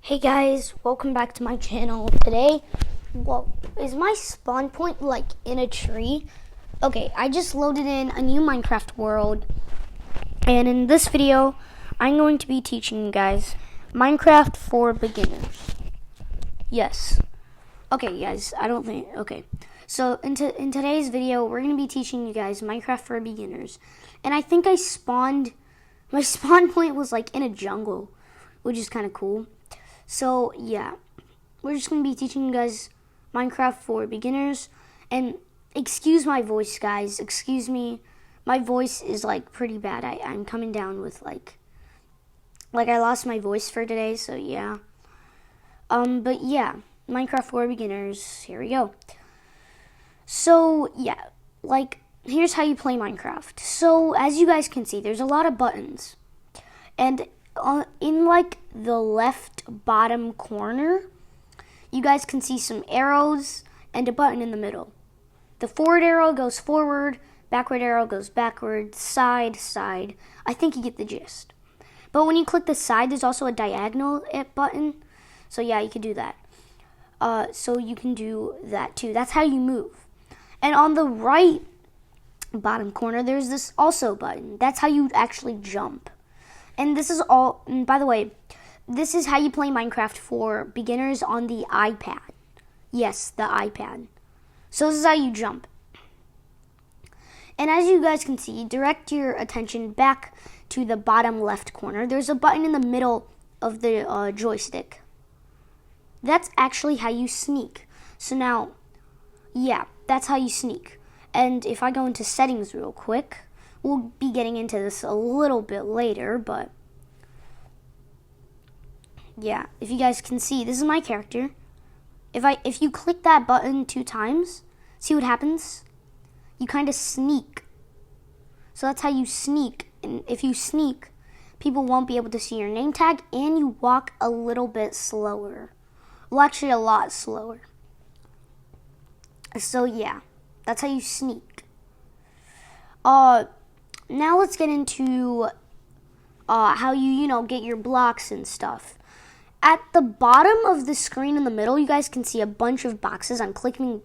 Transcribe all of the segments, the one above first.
Hey guys, welcome back to my channel. Today, is my spawn point like in a tree? Okay, I just loaded in a new Minecraft world, and in this video, I'm going to be teaching you guys Minecraft for beginners. Yes. Okay, guys, okay. So in today's video, we're going to be teaching you guys Minecraft for beginners. And I think my spawn point was like in a jungle, which is kind of cool. So yeah, we're just going to be teaching you guys Minecraft for beginners. And excuse my voice, guys. Excuse me. My voice is like pretty bad. I'm coming down with like I lost my voice for today. So yeah. But yeah, Minecraft for beginners. Here we go. So yeah, here's how you play Minecraft. So as you guys can see, there's a lot of buttons. And in the left bottom corner, you guys can see some arrows and a button in the middle. The forward arrow goes forward, backward arrow goes backward, side, side. I think you get the gist. But when you click the side, there's also a diagonal button. So yeah, you can do that. So you can do that too. That's how you move. And on the right bottom corner, there's this also button. That's how you actually jump. And this is all, and by the way, this is how you play Minecraft for beginners on the iPad. Yes, the iPad. So this is how you jump. And as you guys can see, direct your attention back to the bottom left corner. There's a button in the middle of the joystick. That's actually how you sneak. So now, yeah, that's how you sneak. And if I go into settings real quick, we'll be getting into this a little bit later, but yeah, if you guys can see, this is my character. If you click that button 2 times, see what happens? You kind of sneak. So that's how you sneak. And if you sneak, people won't be able to see your name tag, and you walk a little bit slower. Well, actually a lot slower. So yeah, that's how you sneak. Now let's get into how you get your blocks and stuff. At the bottom of the screen in the middle, you guys can see a bunch of boxes. I'm clicking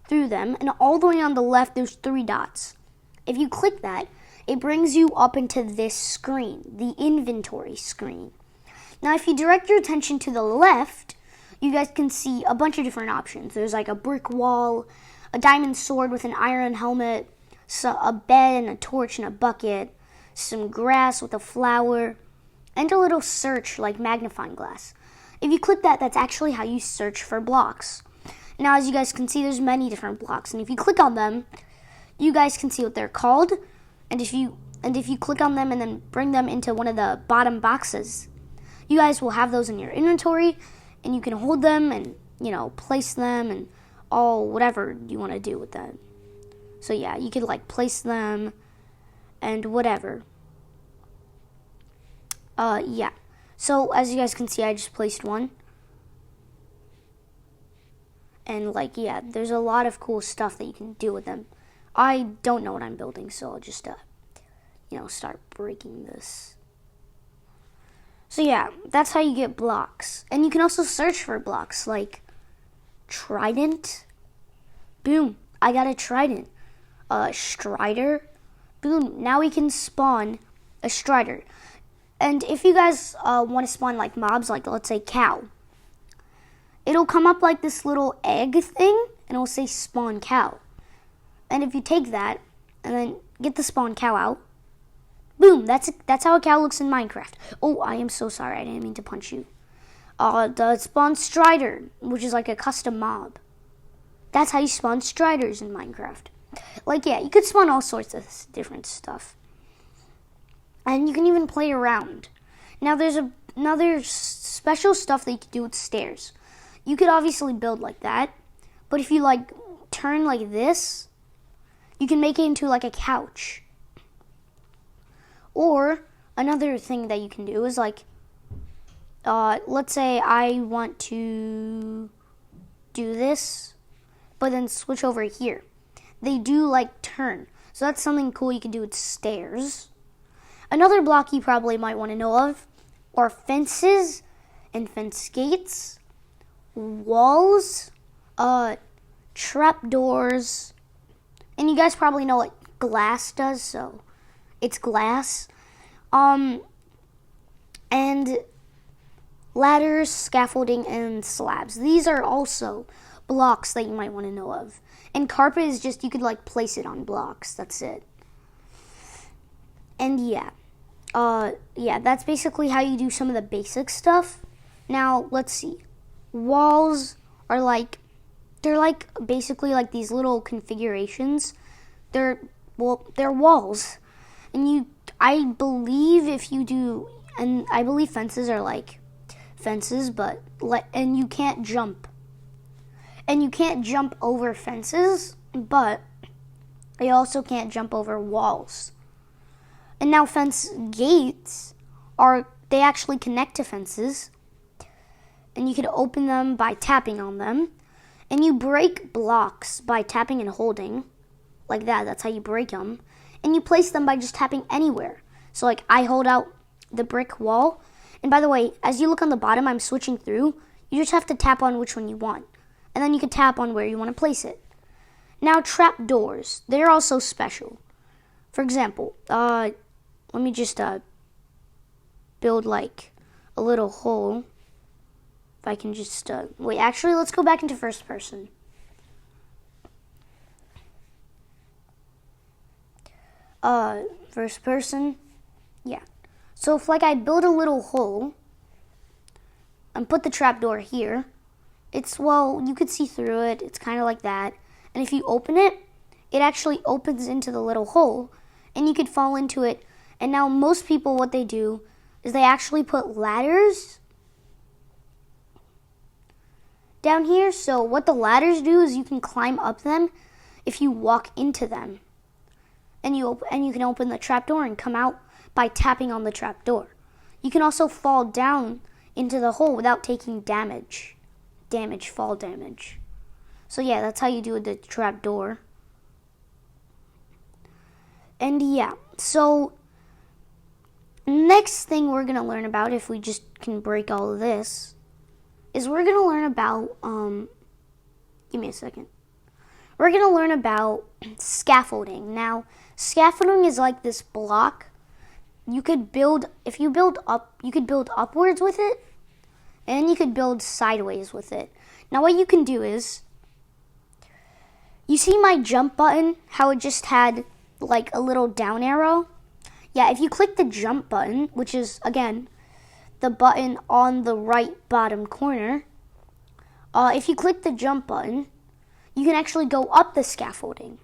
through them, and all the way on the left, there's 3 dots. If you click that, it brings you up into this screen, the inventory screen. Now, if you direct your attention to the left, you guys can see a bunch of different options. There's like a brick wall, a diamond sword with an iron helmet, a bed and a torch and a bucket, some grass with a flower, and a little search like magnifying glass. If you click that, that's actually how you search for blocks. Now, as you guys can see, there's many different blocks, and if you click on them, you guys can see what they're called. And if you click on them and then bring them into one of the bottom boxes, you guys will have those in your inventory, and you can hold them and place them and whatever you want to do with them. So yeah, you could place them and whatever. Yeah. So as you guys can see, I just placed one. And yeah, there's a lot of cool stuff that you can do with them. I don't know what I'm building, so I'll just start breaking this. So yeah, that's how you get blocks. And you can also search for blocks like trident. Boom, I got a trident. Strider. Boom, now we can spawn a strider. And if you guys want to spawn mobs, let's say cow, it'll come up like this little egg thing, and it'll say spawn cow. And if you take that and then get the spawn cow out, boom, that's how a cow looks in Minecraft. Oh, I am so sorry, I didn't mean to punch you. The spawn strider, which is like a custom mob. That's how you spawn striders in Minecraft. Yeah, you could spawn all sorts of different stuff. And you can even play around. Now there's special stuff that you can do with stairs. You could obviously build like that, but if you turn like this, you can make it into a couch. Or another thing that you can do is let's say I want to do this, but then switch over here. They do turn. So that's something cool you can do with stairs. Another block you probably might want to know of are fences and fence gates, walls, trapdoors, and you guys probably know what glass does, so it's glass. And ladders, scaffolding, and slabs. These are also blocks that you might want to know of. And carpet is just, you could like place it on blocks. That's it. And yeah, that's basically how you do some of the basic stuff. Now, let's see. Walls are they're basically like these little configurations. They're walls. And I believe fences are like fences, and you can't jump. And you can't jump over fences, but you also can't jump over walls. And now fence gates they actually connect to fences, and you can open them by tapping on them. And you break blocks by tapping and holding, like that. That's how you break them. And you place them by just tapping anywhere. So like I hold out the brick wall. And by the way, as you look on the bottom, I'm switching through. You just have to tap on which one you want. And then you can tap on where you want to place it. Now trap doors. They're also special. For example, let me just build like a little hole. If I can just, wait, actually, let's go back into first person. First person, yeah. So if like I build a little hole and put the trapdoor here, you could see through it. It's kind of like that. And if you open it, it actually opens into the little hole and you could fall into it. And now most people, what they do is they actually put ladders down here. So what the ladders do is you can climb up them if you walk into them. And you can open the trapdoor and come out by tapping on the trapdoor. You can also fall down into the hole without taking damage. Fall damage. So yeah, that's how you do the trapdoor. And yeah, so next thing we're going to learn about, if we just can break all of this, is we're going to learn about, give me a second. We're going to learn about scaffolding. Now, scaffolding is like this block. You could build upwards with it, and you could build sideways with it. Now, what you can do is, you see my jump button, how it just had like a little down arrow? Yeah, if you click the jump button, which is, again, the button on the right bottom corner, if you click the jump button, you can actually go up the scaffolding.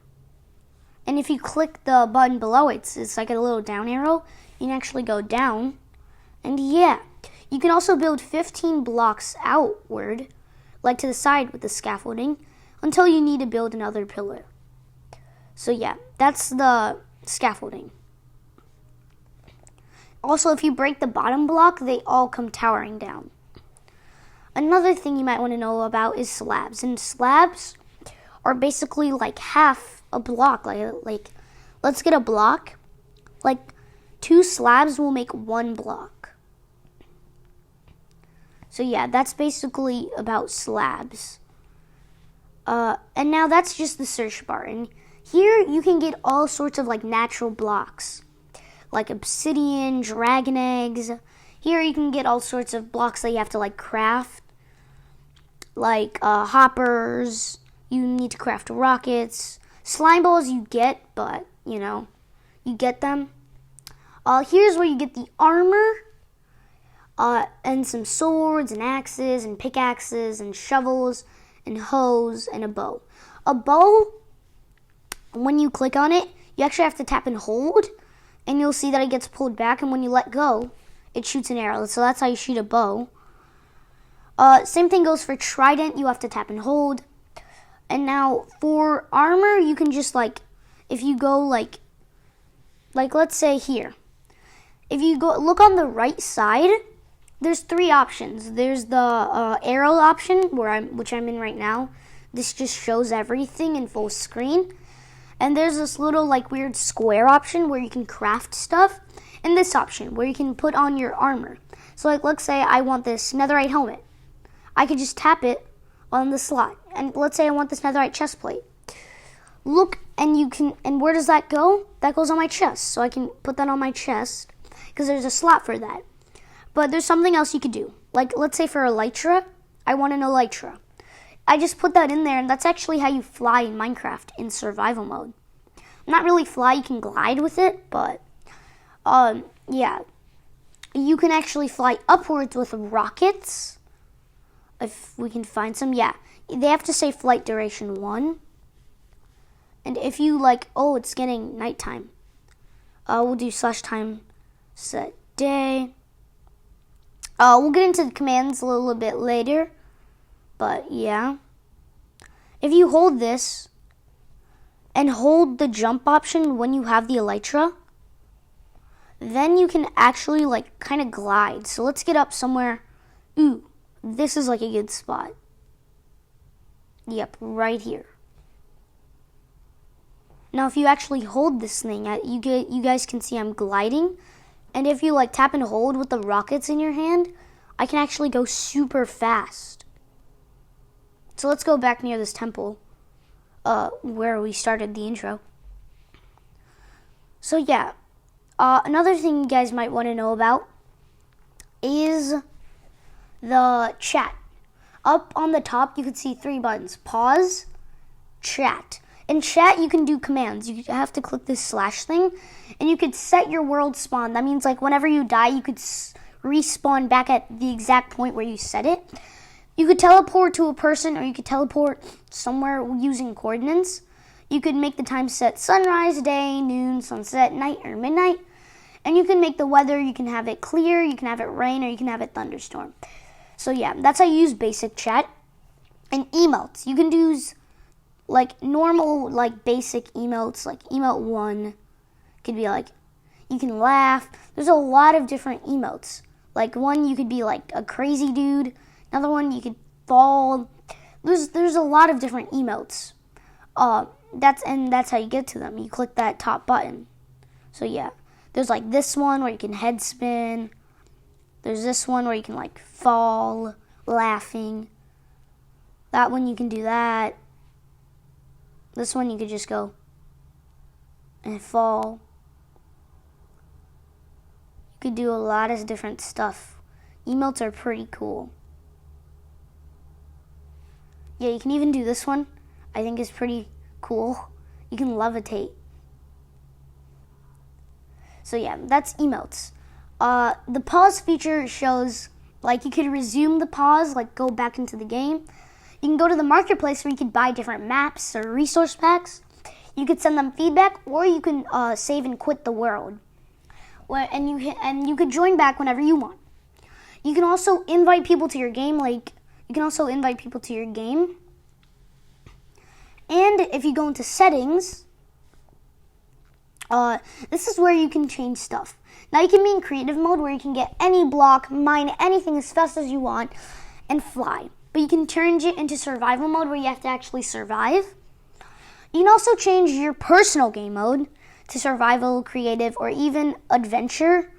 And if you click the button below it, it's like a little down arrow, you can actually go down. And yeah, you can also build 15 blocks outward, like to the side with the scaffolding, until you need to build another pillar. So yeah, that's the scaffolding. Also, if you break the bottom block, they all come towering down. Another thing you might want to know about is slabs. And slabs are basically like half a block. Like let's get a block. Like 2 slabs will make 1 block. So yeah, that's basically about slabs. And now that's just the search bar. And here you can get all sorts of like natural blocks, like obsidian, dragon eggs. Here you can get all sorts of blocks that you have to like craft, like hoppers. You need to craft rockets. Slime balls you get, but you get them. Here's where you get the armor, and some swords and axes and pickaxes and shovels and hoes and a bow. A bow, when you click on it, you actually have to tap and hold, and you'll see that it gets pulled back, and when you let go, it shoots an arrow. So that's how you shoot a bow. Same thing goes for trident. You have to tap and hold. And now for armor, you can just if you go like let's say here. If you go look on the right side, there's 3 options. There's the arrow option, which I'm in right now. This just shows everything in full screen. And there's this little weird square option where you can craft stuff. And this option where you can put on your armor. So like, let's say I want this netherite helmet. I could just tap it on the slot. And let's say I want this netherite chest plate. Look, and where does that go? That goes on my chest. So I can put that on my chest because there's a slot for that. But there's something else you could do. Like, let's say for elytra, I want an elytra. I just put that in there, and that's actually how you fly in Minecraft in survival mode. Not really fly, you can glide with it, but yeah. You can actually fly upwards with rockets. If we can find some, yeah. They have to say flight duration 1. And if you like, oh, it's getting nighttime. We'll do /time set day. We'll get into the commands a little bit later. But yeah. If you hold this and hold the jump option when you have the elytra, then you can actually like kind of glide. So let's get up somewhere. Ooh, this is like a good spot. Yep, right here. Now if you actually hold this thing, you guys can see I'm gliding. And if you like tap and hold with the rockets in your hand, I can actually go super fast. So let's go back near this temple, where we started the intro. So yeah, another thing you guys might want to know about is the chat. Up on the top, you can see 3 buttons: pause, chat. In chat, you can do commands. You have to click this / thing, and you could set your world spawn. That means like whenever you die, you could respawn back at the exact point where you set it. You could teleport to a person, or you could teleport somewhere using coordinates. You could make the time set sunrise, day, noon, sunset, night, or midnight. And you can make the weather. You can have it clear, you can have it rain, or you can have it thunderstorm. So yeah, that's how you use basic chat. And emotes. You can use like normal, like basic emotes, like emote 1. Could be like, you can laugh. There's a lot of different emotes. Like one, you could be like a crazy dude. Another one, you could fall. There's a lot of different emotes. That's how you get to them. You click that top button. So yeah, there's like this one where you can head spin. There's this one where you can like fall, laughing. That one you can do that. This one you could just go and fall. You could do a lot of different stuff. Emotes are pretty cool. Yeah, you can even do this one. I think is pretty cool. You can levitate. So yeah, that's emotes. The pause feature shows like you could resume the pause, like go back into the game. You can go to the marketplace where you could buy different maps or resource packs. You could send them feedback, or you can save and quit the world. And you could join back whenever you want. You can also invite people to your game, And if you go into settings, this is where you can change stuff. Now you can be in creative mode where you can get any block, mine anything as fast as you want, and fly. But you can change it into survival mode where you have to actually survive. You can also change your personal game mode to survival, creative, or even adventure,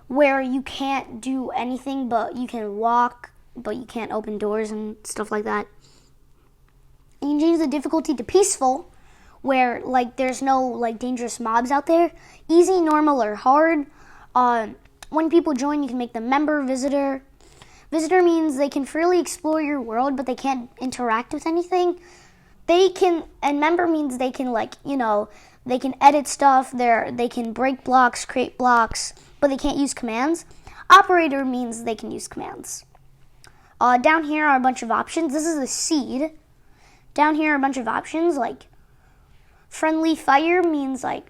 where you can't do anything, but you can walk, but you can't open doors and stuff like that. You can change the difficulty to peaceful, where like there's no like dangerous mobs out there. Easy, normal, or hard. When people join, you can make them member, visitor. Visitor means they can freely explore your world, but they can't interact with anything. And member means they can they can edit stuff. They can break blocks, create blocks, but they can't use commands. Operator means they can use commands. Down here are a bunch of options. This is a seed. Down here are a bunch of options, like friendly fire means like,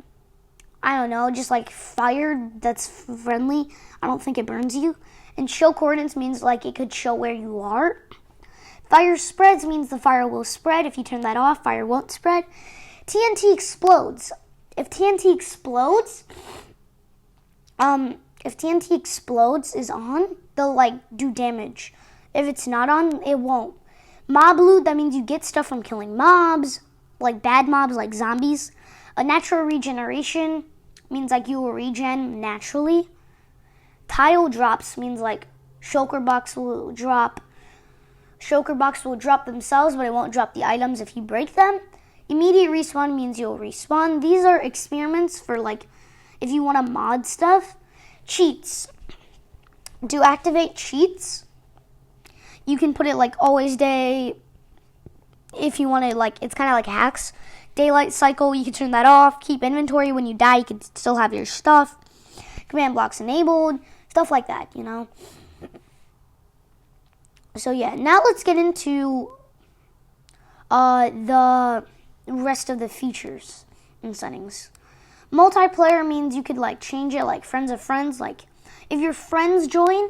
I don't know, just like fire that's friendly. I don't think it burns you. And show coordinates means like it could show where you are. Fire spreads means the fire will spread. If you turn that off, fire won't spread. TNT explodes. If TNT explodes is on, they'll like do damage. If it's not on, it won't. Mob loot, that means you get stuff from killing mobs, like bad mobs, like zombies. A natural regeneration means like you will regen naturally. tile drops means like shulker box will drop. Shulker box will drop themselves, but it won't drop the items if you break them. Immediate respawn means you'll respawn. These are experiments for like if you want to mod stuff. Cheats. To activate cheats, you can put it like always day. If you want to, like, it's kind of like hacks. Daylight cycle, you can turn that off. Keep inventory. When you die, you can still have your stuff. Command blocks enabled. Stuff like that, you know. So yeah, now let's get into the rest of the features and settings. Multiplayer means you could like change it like friends of friends. Like if your friends join,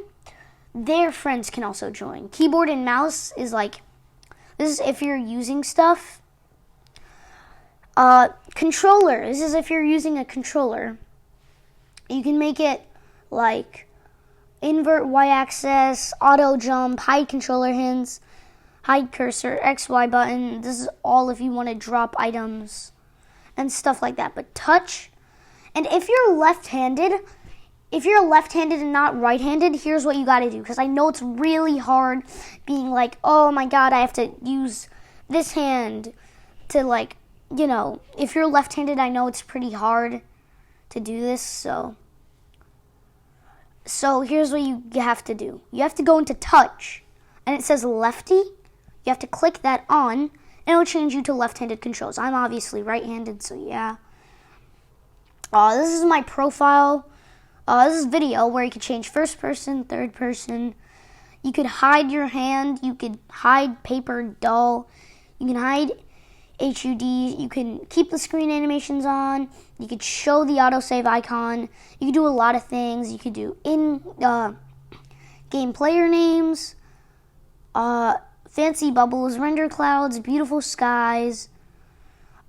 their friends can also join. Keyboard and mouse is like, this is if you're using stuff. Controller, this is if you're using a controller. You can make it like invert y-axis, auto jump, hide controller hints, hide cursor, XY button. This is all if you want to drop items and stuff like that. But touch, and if you're left-handed and not right-handed, here's what you got to do. Because I know it's really hard being like, oh my god, I have to use this hand to like, you know, if you're left-handed, I know it's pretty hard to do this. So here's what you have to do. You have to go into touch, and it says lefty. You have to click that on, and it'll change you to left-handed controls. I'm obviously right-handed, so yeah. This is my profile. This is video where you can change first person, third person. You could hide your hand. You could hide paper doll. You can hide HUD. You can keep the screen animations on. You could show the autosave icon. You could do a lot of things. You could do game player names, fancy bubbles, render clouds, beautiful skies,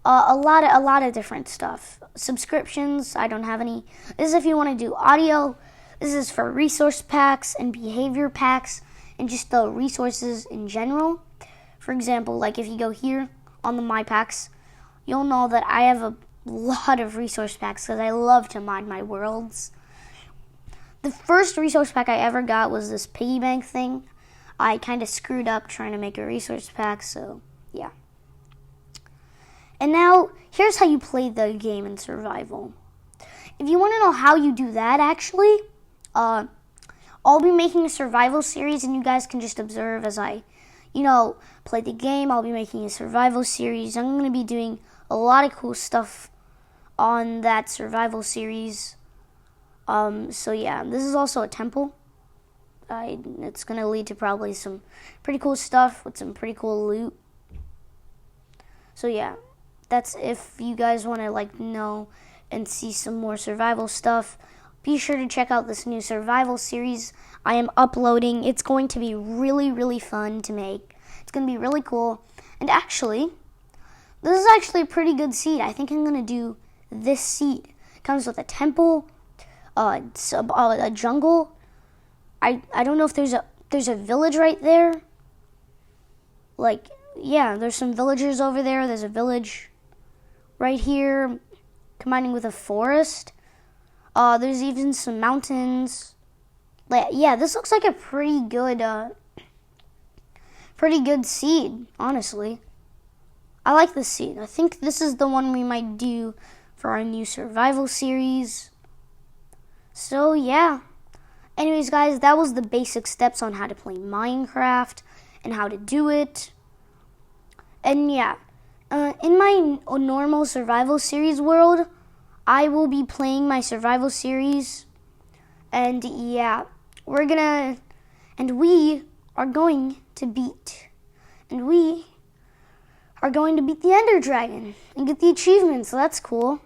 a lot of different stuff. Subscriptions, I don't have any. This is if you want to do audio. This is for resource packs and behavior packs and just the resources in general. For example, like if you go here on the My Packs, you'll know that I have a lot of resource packs because I love to mine my worlds. The first resource pack I ever got was this piggy bank thing. I kind of screwed up trying to make a resource pack, so yeah. And now, here's how you play the game in survival. If you want to know how you do that, actually, I'll be making a survival series, and you guys can just observe as I, play the game. I'll be making a survival series. I'm going to be doing a lot of cool stuff on that survival series. So yeah, this is also a temple. It's going to lead to probably some pretty cool stuff with some pretty cool loot. So yeah, that's if you guys want to know and see some more survival stuff. Be sure to check out this new survival series I am uploading. It's going to be really, really fun to make. It's going to be really cool. And actually, this is actually a pretty good seed. I think I'm going to do this seed. It comes with a temple, a jungle. I don't know if there's a village right there. There's some villagers over there. There's a village right here combining with a forest. There's even some mountains. Yeah, this looks like a pretty good seed, honestly. I like this seed. I think this is the one we might do for our new survival series. So, yeah. Anyways, guys, that was the basic steps on how to play Minecraft and how to do it. And, yeah, in my normal survival series world, I will be playing my survival series. And, yeah, we are going to beat the Ender Dragon and get the achievement, so that's cool.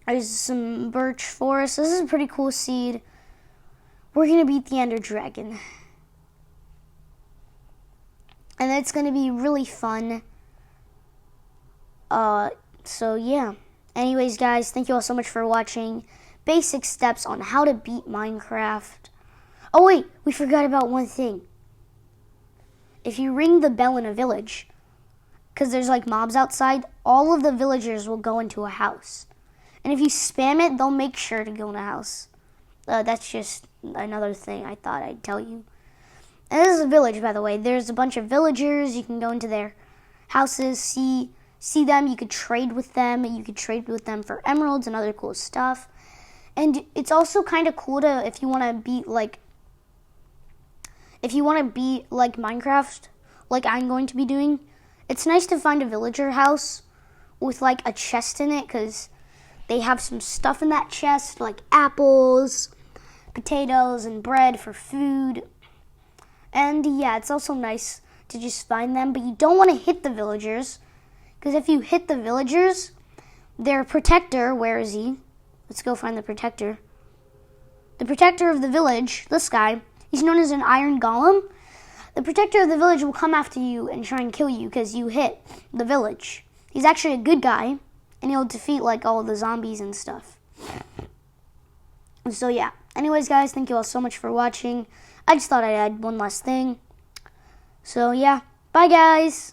There's some birch forest. This is a pretty cool seed. We're going to beat the Ender Dragon. And it's going to be really fun. So, yeah. Anyways, guys, thank you all so much for watching. Basic steps on how to beat Minecraft. Oh, wait, we forgot about one thing. If you ring the bell in a village, because there's mobs outside, all of the villagers will go into a house. And if you spam it, they'll make sure to go in the house. That's just another thing I thought I'd tell you. And this is a village, by the way. There's a bunch of villagers. You can go into their houses, see them. You could trade with them. You could trade with them for emeralds and other cool stuff. And it's also kind of cool to, if you want to be like Minecraft, like I'm going to be doing, it's nice to find a villager house with like a chest in it, because they have some stuff in that chest, like apples, potatoes, and bread for food. And yeah, it's also nice to just find them, but you don't want to hit the villagers, because if you hit the villagers, their protector, where is he? Let's go find the protector. The protector of the village, this guy, he's known as an iron golem. The protector of the village will come after you and try and kill you because you hit the village. He's actually a good guy, and he'll defeat like all the zombies and stuff. So yeah. Anyways, guys, thank you all so much for watching. I just thought I'd add one last thing. So yeah. Bye, guys.